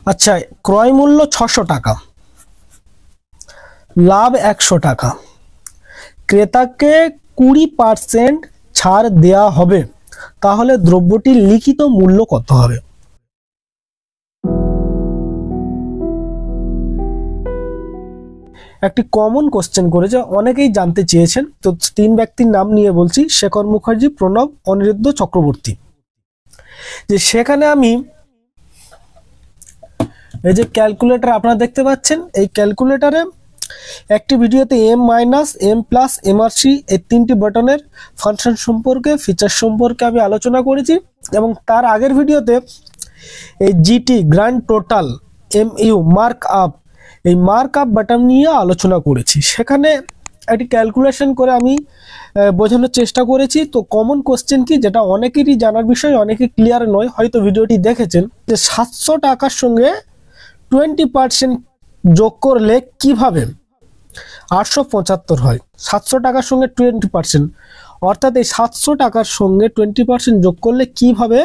আচ্ছা, ক্রয় মূল্য 600 টাকা, লাভ 100 টাকা, ক্রেতাকে 20% ছাড় দেয়া হবে, তাহলে দ্রব্যটির লিখিত মূল্য কত হবে? একটি কমন কোশ্চেন করেছে, অনেকেই জানতে চেয়েছেন। তো 3 ব্যক্তির নাম নিয়ে বলছি, শেখর মুখার্জি, প্রণব, অনিরুদ্ধ চক্রবর্তী। যে সেখানে আমি এই যে ক্যালকুলেটর আপনারা দেখতে পাচ্ছেন, এই ক্যালকুলেটরে একটি ভিডিওতে M minus, M plus, MRC এই 3টি বাটনের ফাংশন সম্পর্কে, ফিচার সম্পর্কে আমি আলোচনা করেছি। এবং তার আগের ভিডিওতে এই GT, grand total, mu, mark up, এই মার্ক আপ বাটন নিয়ে আলোচনা করেছি। সেখানে একটি ক্যালকুলেশন করে আমি বোঝানোর চেষ্টা করেছি। তো কমন কোশ্চেন কি, যেটা অনেকেরই জানার বিষয়, অনেকে ক্লিয়ার নয়, হয়তো ভিডিওটি দেখেছেন, যে 700 টাকার সঙ্গে 20% যোগ করলে কিভাবে 875 হয়। 700 টাকার সঙ্গে 20%, অর্থাৎ এই 700 টাকার সঙ্গে 20% যোগ করলে কিভাবে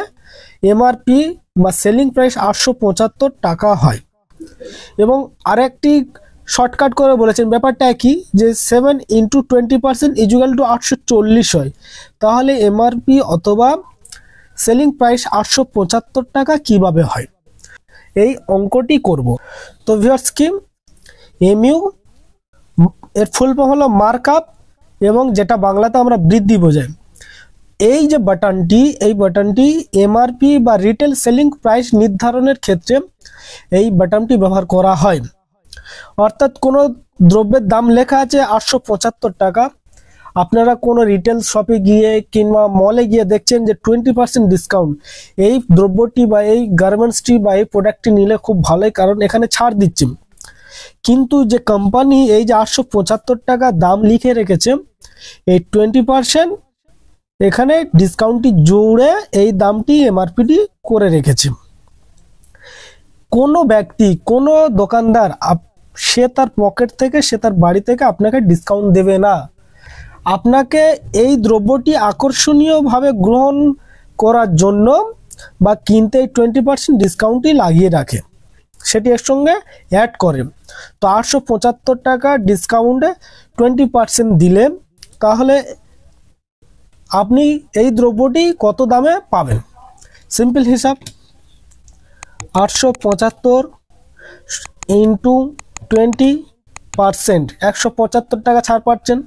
এমআরপি বা সেলিং প্রাইস 875 টাকা হয়। এবং আরেকটি শর্টকাট করে বলেছেন, ব্যাপারটা কি, যে 7 × 20% = 840 হয়। তাহলে এমআরপি অথবা সেলিং প্রাইস 875 টাকা কিভাবে হয়, এই অঙ্কটি করব। তো ভিউয়ার্স, কি এমইউ এর ফুল ফর্ম হলো মার্কআপ, এবং যেটা বাংলাতে আমরা বৃদ্ধি বোঝাই। এই যে বাটনটি, এই বাটনটি এমআরপি বা রিটেল সেলিং প্রাইস নির্ধারণের ক্ষেত্রে এই বাটনটি ব্যবহার করা হয়। অর্থাৎ কোনো দ্রব্যের দাম লেখা আছে 875 টাকা, আপনারা কোনো রিটেল শপে গিয়ে কিংবা মলে গিয়ে দেখছেন যে 20% ডিসকাউন্ট, এই দ্রব্যটি বা এই গার্মেন্টসটি বা এই প্রোডাক্টটি নিলে খুব ভালোই, কারণ এখানে ছাড় দিচ্ছে। কিন্তু যে কোম্পানি এই যে 875 টাকা দাম লিখে রেখেছে, এই 20% এখানে ডিসকাউন্টটি জুড়ে এই দামটি এমআরপিটি করে রেখেছে। কোনো ব্যক্তি, কোনো দোকানদার সে তার পকেট থেকে, সে তার বাড়ি থেকে আপনাকে ডিসকাউন্ট দেবে না। আপনাকে এই দ্রব্যটি আকর্ষণীয়ভাবে গ্রহণ করার জন্য বা কিনতে 20% ডিসকাউন্টই লাগিয়ে রাখে, সেটি এর সঙ্গে অ্যাড করে। তো 875 টাকা ডিসকাউন্টে 20% দিলে তাহলে আপনি এই দ্রব্যটি কত দামে পাবেন? সিম্পল হিসাব, 875 × 20%, 175 টাকা ছাড় পাচ্ছেন।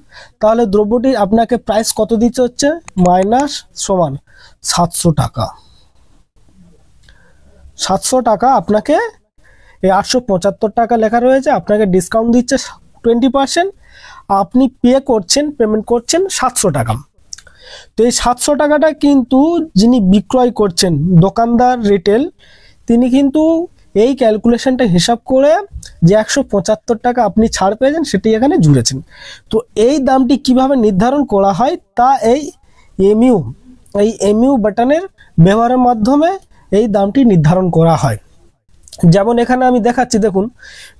তাহলে দ্রব্যটি আপনাকে প্রাইস কত দিতে হচ্ছে, মাইনাস সমান 700 টাকা। 700 টাকা আপনাকে, এই 875 টাকা লেখা রয়েছে, আপনাকে ডিসকাউন্ট দিচ্ছে 20%, আপনি পেমেন্ট করছেন 700 টাকা। তো এই 700 টাকাটা কিন্তু যিনি বিক্রয় করছেন, দোকানদার, রিটেল, তিনি কিন্তু এই ক্যালকুলেশনটা হিসাব করে যে 175 টাকা আপনি ছাড় পেয়েছেন সেটি এখানে জুড়েছেন। তো এই দামটি কিভাবে নির্ধারণ করা হয়, তা এই এমইউ বাটনের ব্যবহারের মাধ্যমে এই দামটি নির্ধারণ করা হয়। যেমন এখানে আমি দেখাচ্ছি, দেখুন,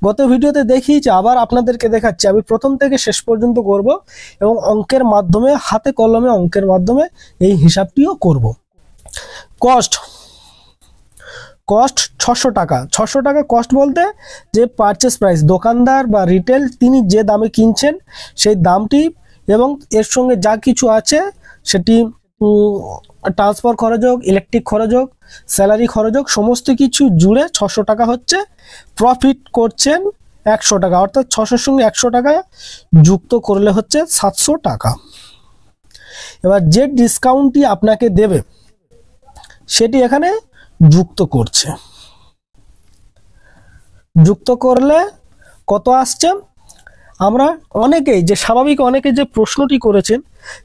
গত ভিডিওতে দেখিয়েছি, আবার আপনাদেরকে দেখাচ্ছি। আমি প্রথম থেকে শেষ পর্যন্ত করব এবং অঙ্কের মাধ্যমে, হাতে কলমে অঙ্কের মাধ্যমে এই হিসাবটিও করব। কস্ট 600 টাকা। 600 টাকা কস্ট বলতে যে পারচেস প্রাইস, দোকানদার বা রিটেল তিনি যে দামে কিনছেন সেই দামটি এবং এর সঙ্গে যা কিছু আছে সেটি, ট্রান্সফার খরচ হোক, ইলেকট্রিক খরচ হোক, স্যালারি খরচ হোক, সমস্ত কিছু জুড়ে 600 টাকা হচ্ছে। প্রফিট করছেন 100 টাকা, অর্থাৎ 600-র সঙ্গে 100 টাকা যুক্ত করলে হচ্ছে 700 টাকা। এবার যে ডিসকাউন্টটি আপনাকে দেবে সেটি এখানে যুক্ত করছে। যুক্ত করলে কত আসছে, আমরা অনেকেই যে স্বাভাবিক অনেকে যে প্রশ্নটি করেছেন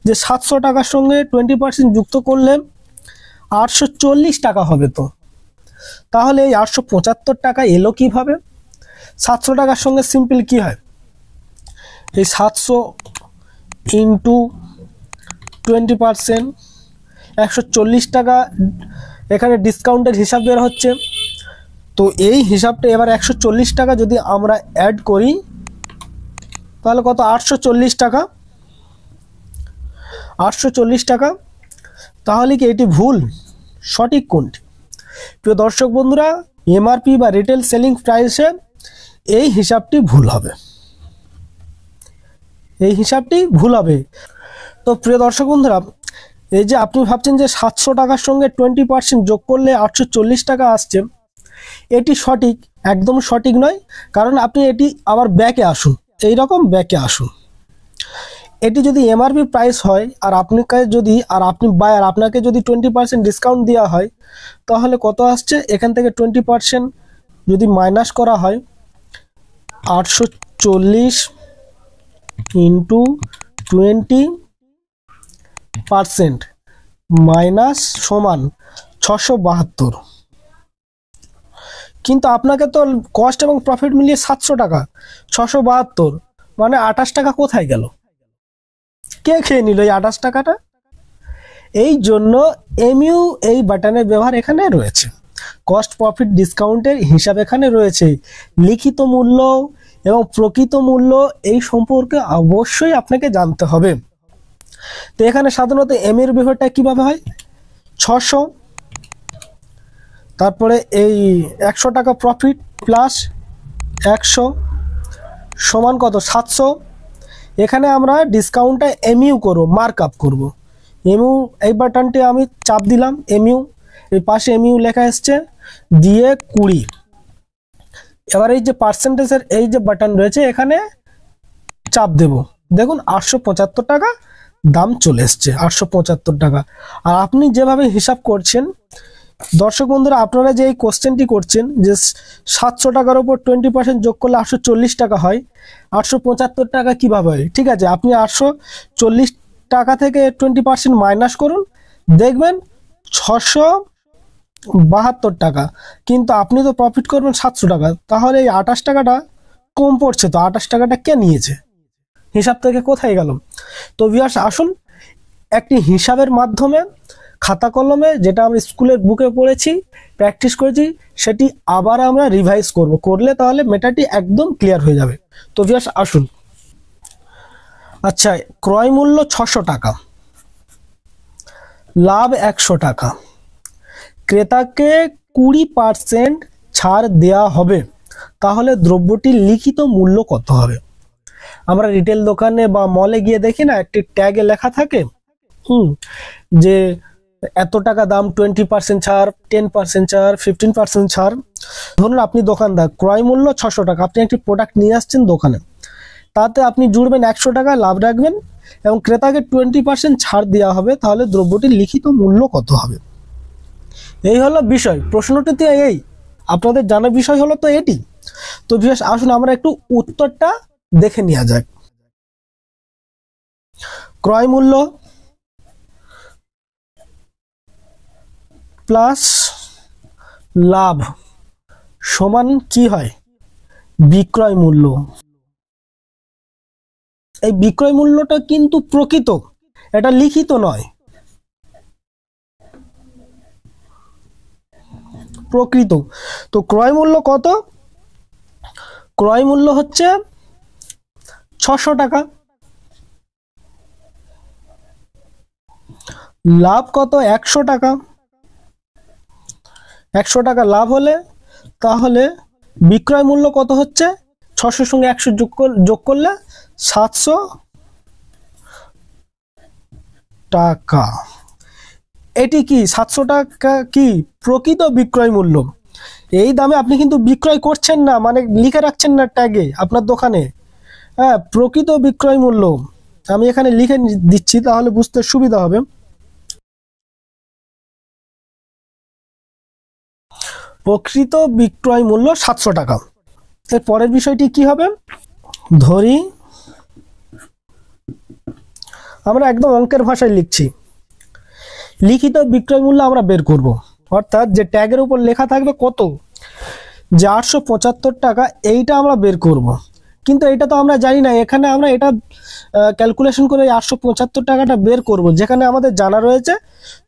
যে 700 টাকার সঙ্গে 20% যুক্ত করলে 840 টাকা হবে। তো তাহলে এই 875 টাকা এলো কিভাবে? 700 টাকার সঙ্গে সিম্পল কি হয়, এই 700 × 20%, 140 টাকা এখানে ডিসকাউন্টের হিসাব বের হচ্ছে। তো এই হিসাবটা এবার 140 টাকা যদি আমরা অ্যাড করি তাহলে কত, 840 টাকা। 840 টাকা। তাহলে কি এটি ভুল, সঠিক কোনটি? প্রিয় দর্শক বন্ধুরা, এমআরপি বা রিটেল সেলিং প্রাইসে এই হিসাবটি ভুল হবে, এই হিসাবটি ভুল হবে। তো প্রিয় দর্শক বন্ধুরা, এই যে আপনি ভাবছেন যে 700 টাকার সঙ্গে 20% যোগ করলে 840 টাকা আসছে, এটি সঠিক, একদম সঠিক নয়। কারণ আপনি এটি আবার ব্যাকে আসুন, এই রকম ব্যাকে আসুন। এটি যদি এমআরপি প্রাইস হয় আর আপনাকে যদি আপনি বায়ার, আপনাকে যদি 20% ডিসকাউন্ট দেওয়া হয়, তাহলে কত আসছে? এখান থেকে 20% যদি মাইনাস করা হয়, 840 ইন্টু 20% মাইনাস সমান 672। কিন্তু আপনাকে তো কস্ট এবং প্রফিট মিলিয়ে 700 টাকা, 672 মানে 28 টাকা কোথায় গেল? কে খেয়ে নিল এই 28 টাকাটা? এই জন্য এমইউ এই বাটনের ব্যবহার এখানে রয়েছে। কস্ট প্রফিট ডিসকাউন্টের হিসাব এখানে রয়েছে। লিখিত মূল্য এবং প্রকৃত মূল্য এই সম্পর্কে অবশ্যই আপনাকে জানতে হবে। তো এখানে সাধারণত এম এর ব্যবহারটা কিভাবে হয়? 600, তারপরে এই 100 টাকা প্রফিট প্লাস 100 সমান কত? 700। এখানে আমরা ডিসকাউন্টটা এমইউ করব, মার্ক আপ করব। এমইউ এই বাটনটি আমি চাপ দিলাম, এমইউ, এই পাশে এমইউ লেখা এসছে, দিয়ে 20। এবার এই যে পার্সেন্টেজের এই যে বাটন রয়েছে এখানে চাপ দেব, দেখুন 875 টাকা দাম চলে এসছে, 875 টাকা। আর আপনি যেভাবে হিসাব করছেন দর্শক বন্ধুরা, আপনারা যে এই কোশ্চেনটি করছেন যে 700 টাকার উপর 20% যোগ করলে 840 টাকা হয়, 875 টাকা কিভাবে হয়? ঠিক আছে, আপনি 840 টাকা থেকে 20% মাইনাস করুন, দেখবেন 672 টাকা। কিন্তু আপনি তো প্রফিট করবেন 700 টাকা, তাহলে এই 28 টাকাটা কম পড়ছে। তো 28 টাকাটা কে নিয়েছে? হিসাব থেকে কোথায় গেল? তো ভিউয়ার্স, আসুন একটি হিসাবের মাধ্যমে খাতা কলমে যেটা আমরা স্কুলের বুকে পড়েছি, প্র্যাকটিস করেছি, সেটি আবার আমরা রিভাইজ করলে তাহলে মেটাটি একদম ক্লিয়ার হয়ে যাবে। তো ভিউয়ার্স আসুন। আচ্ছা, ক্রয় মূল্য 600 টাকা, লাভ 100 টাকা, ক্রেতাকে 20% ছাড় দেওয়া হবে, তাহলে দ্রব্যটির লিখিত মূল্য কত হবে? আমরা রিটেল দোকানে বা মলে গিয়ে দেখি না, একটি ট্যাগে লেখা থাকে যে এত টাকা দাম, 20% ছাড়, 10% ছাড়, 15% ছাড়। ধরুন আপনি দোকানদার, ক্রয় মূল্য 600 টাকা, আপনি একটি প্রোডাক্ট নিয়ে আসছেন দোকানে, তাতে আপনি জুড়বেন 100 টাকা, লাভ রাখবেন এবং ক্রেতাকে 20% ছাড় দেওয়া হবে, তাহলে দ্রব্যটির লিখিত মূল্য কত হবে? এই হলো বিষয়। প্রশ্নটিতে এই আপনাদের জানার বিষয় হলো তো এটি। তো ভিউয়ার্স আসুন আমরা একটু উত্তরটা দেখে নেওয়া যাক। ক্রয় মূল্য প্লাস লাভ সমান কি হয়? বিক্রয় মূল্য। এই বিক্রয় মূল্যটা কিন্তু প্রকৃত, এটা লিখিত নয়, প্রকৃত। তো ক্রয় মূল্য কত? ক্রয় মূল্য হচ্ছে 600 টাকা। লাভ কত? 100 টাকা। 100 টাকা লাভ হলে তাহলে বিক্রয় মূল্য কত হচ্ছে? 600 সঙ্গে 100 যোগ করলে 700 টাকা। এটি কি 700 টাকা কি প্রকৃত বিক্রয় মূল্য? এই দামে আপনি কিন্তু বিক্রয় করছেন না, মানে লিখে রাখছেন না ট্যাগে আপনার দোকানে। হ্যাঁ, প্রকৃত বিক্রয় মূল্য আমি এখানে লিখে দিচ্ছি, তাহলে বুঝতে সুবিধা হবে। প্রকৃত বিক্রয় মূল্য 700 টাকা। এর পরের বিষয়টি কি হবে? ধরি আমরা একদম অঙ্কের ভাষায় লিখছি, লিখিত বিক্রয় মূল্য আমরা বের করব, অর্থাৎ যে ট্যাগের উপর লেখা থাকবে কত, যে 875 টাকা, এইটা আমরা বের করব। কিন্তু এটা তো আমরা জানি না, এখানে আমরা এটা ক্যালকুলেশন করে 875 টাকাটা বের করব, যেখানে আমাদের জানা রয়েছে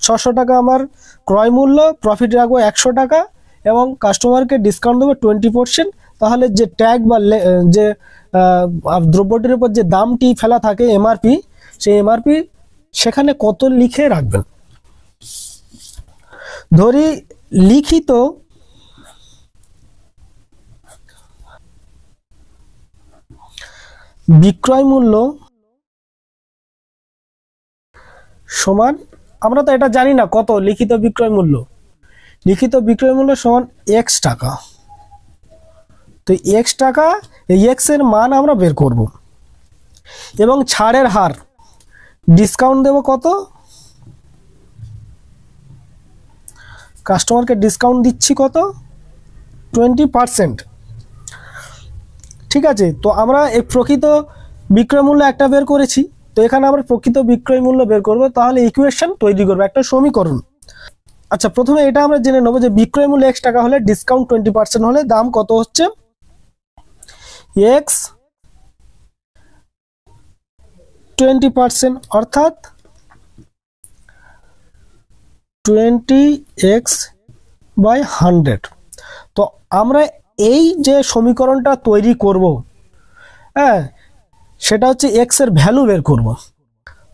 600 টাকা আমার ক্রয় মূল্য, প্রফিট রাখবো 100 টাকা এবং কাস্টমারকে ডিসকাউন্ট দেবো 20%। তাহলে যে ট্যাগ বা যে দ্রব্যটির উপর যে দামটি ফেলা থাকে এমআরপি, সেই এমআরপি সেখানে কত লিখে রাখবেন। ধরি লিখিত বিক্রয় মূল্য সমান, আমরা তো এটা জানি না কত, লিখিত বিক্রয় মূল্য, লিখিত বিক্রয় মূল্য সমান x টাকা। তো x টাকা, এই x এর মান আমরা বের করব এবং ছাড়ের হার ডিসকাউন্ট দেব কত, কাস্টমারকে ডিসকাউন্ট দিচ্ছি কত, 20%। ঠিক আছে, তো আমরা এই প্রকৃত বিক্রয় মূল্য একটা বের করেছি, তো এখানে আমরা প্রকৃত বিক্রয় মূল্য বের করব, তাহলে ইকুয়েশন তৈরি করব, একটা সমীকরণ। আচ্ছা, প্রথমে এটা আমরা জেনে নেব যে বিক্রয় মূল্য x টাকা হলে ডিসকাউন্ট 20% হলে দাম কত হচ্ছে, x 20%, অর্থাৎ 20x বাই 100। তো আমরা এই যে সমীকরণটা তৈরি করব, হ্যাঁ, সেটা হচ্ছে x এর ভ্যালু বের করব।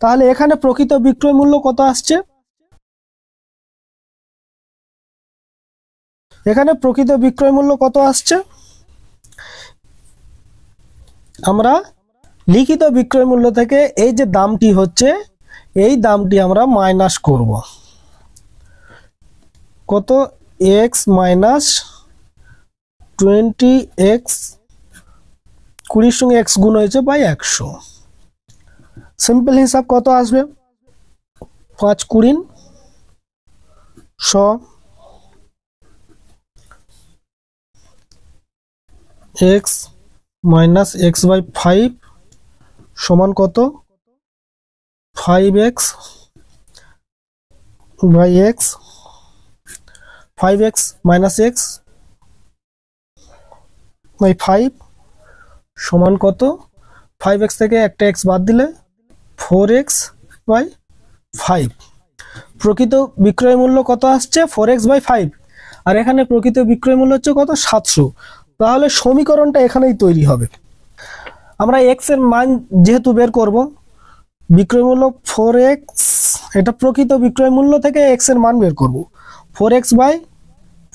তাহলে এখানে প্রকৃত বিক্রয় মূল্য কত আসছে, এখানে প্রকৃত বিক্রয় মূল্য কত আসছে, আমরা লিখিত বিক্রয় মূল্য থেকে এই যে দামটি হচ্ছে, এই দামটি আমরা মাইনাস করব, কত, x মাইনাস 20x, 20 সঙ্গে x গুণ হয়েছে বাই 100। সিম্পল হিসাব কত আসবে, 5 20 100, x মাইনাস x বাই 5 সমান কত, 5x by x, 5x minus x by 5 সমান কত, 5x থেকে একটা x বাদ দিলে 4x বাই 5। প্রকৃত বিক্রয় মূল্য কত আসছে, 4x বাই 5, আর এখানে প্রকৃত বিক্রয় মূল্য হচ্ছে কত, 700। তাহলে সমীকরণটা এখানেই তৈরি হবে। আমরা x এর মান যেহেতু বের করব, বিক্রয় মূল্য 4x, এটা প্রকৃত বিক্রয় মূল্য থেকে x এর মান বের করব, 4x বাই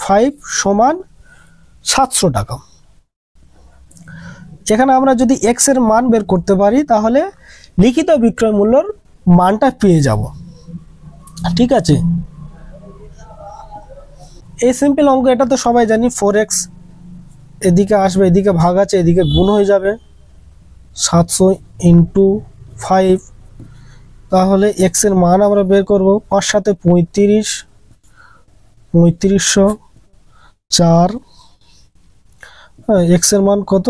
5 সমান 700 টাকা। এখানে আমরা যদি x এর মান বের করতে পারি, তাহলে লিখিত বিক্রয় মূল্যর মানটা পেয়ে যাব। ঠিক আছে, এই সিম্পল অঙ্ক, এটা তো সবাই জানি, 4x এদিকে আসবে, এদিকে ভাগ আছে, এদিকে গুণ হয়ে যাবে, 700 ইন্টু 5, তাহলে x এর মান আমরা বের করব, 5 সাথে 35, 3500, 4, x এর মান কত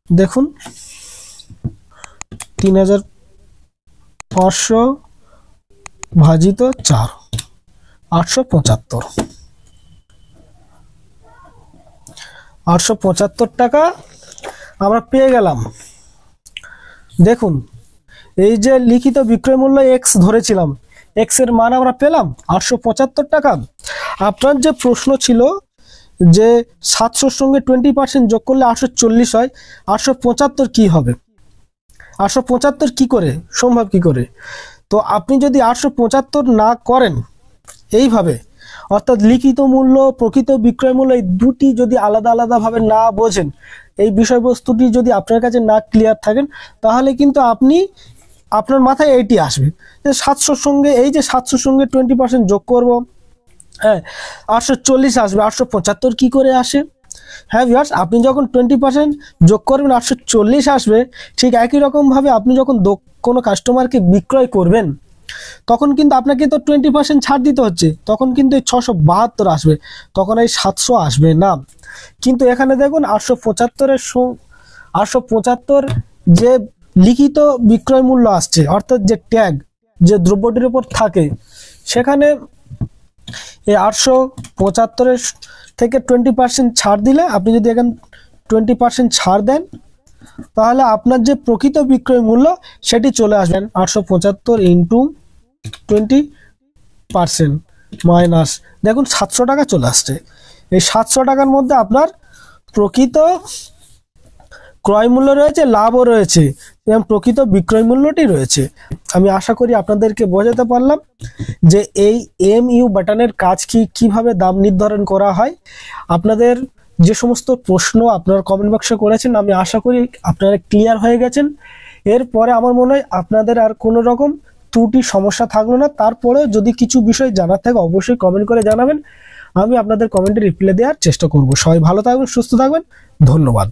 দেখুন, 3500 ভাজিত 4, 875 টাকা আমরা পেয়ে গেলাম। দেখুন, এই যে লিখিত বিক্রয় মূল্য x ধরেছিলাম, x এর মান আমরা পেলাম 875 টাকা। আপনার যে প্রশ্ন ছিল যে 700 সঙ্গে 20% যোগ করলে 840 হয়, 875 কি হবে, 875 কি করে সম্ভব, কি করে? তো আপনি যদি 875 না করেন এইভাবে, অর্থাৎ লিখিত মূল্য প্রকৃত বিক্রয় মূল্য এই দুটি যদি আলাদা আলাদাভাবে না বোঝেন, এই বিষয়বস্তুটি যদি আপনার কাছে না ক্লিয়ার থাকেন, তাহলে কিন্তু আপনার মাথায় এইটি আসবে যে 700 সঙ্গে, এই যে 700 সঙ্গে 20% যোগ করব, হ্যাঁ 840 আসবে, 875 কি করে আসে? হ্যাঁ ভিউয়ার্স, আপনি যখন 20% যোগ করবেন 840 আসবে। ঠিক একই রকমভাবে আপনি যখন কোনো কাস্টমারকে বিক্রয় করবেন, তখন কিন্তু আপনাকে তো 20% ছাড় দিতে হচ্ছে, তখন কিন্তু এই 672 আসবে, তখন এই 700 আসবে না। কিন্তু এখানে দেখুন 875 যে লিখিত বিক্রয় মূল্য আসছে, অর্থাৎ যে ট্যাগ যে দ্রব্যটির উপর থাকে, সেখানে এই 875 থেকে 20% ছাড় দিলে, আপনি যদি এখানে 20% ছাড় দেন, তাহলে আপনার যে প্রকৃত বিক্রয় মূল্য সেটি চলে আসবেন 875 ইন্টু 20% মাইনাস, দেখুন 700 টাকা চলে আসছে। এই 700 টাকার মধ্যে আপনার প্রকৃত ক্রয় মূল্য রয়েছে, লাভও রয়েছে এবং প্রকৃত বিক্রয় মূল্যটি রয়েছে। আমি আশা করি আপনাদেরকে বোঝাতে পারলাম যে এই MU বাটনের কাজ কিভাবে দাম নির্ধারণ করা হয়। আপনাদের যে সমস্ত প্রশ্ন আপনারা কমেন্ট বক্সে করেছেন, আমি আশা করি আপনারা ক্লিয়ার হয়ে গেছেন। এরপরে আমার মনে হয় আপনাদের আর কোনো রকম ত্রুটি সমস্যা থাকলো না। তারপরে যদি কিছু বিষয় জানার থাকে অবশ্যই কমেন্ট করে জানাবেন, আমি আপনাদের কমেন্টে রিপ্লাই দেওয়ার চেষ্টা করব। সবাই ভালো থাকবেন, সুস্থ থাকবেন, ধন্যবাদ।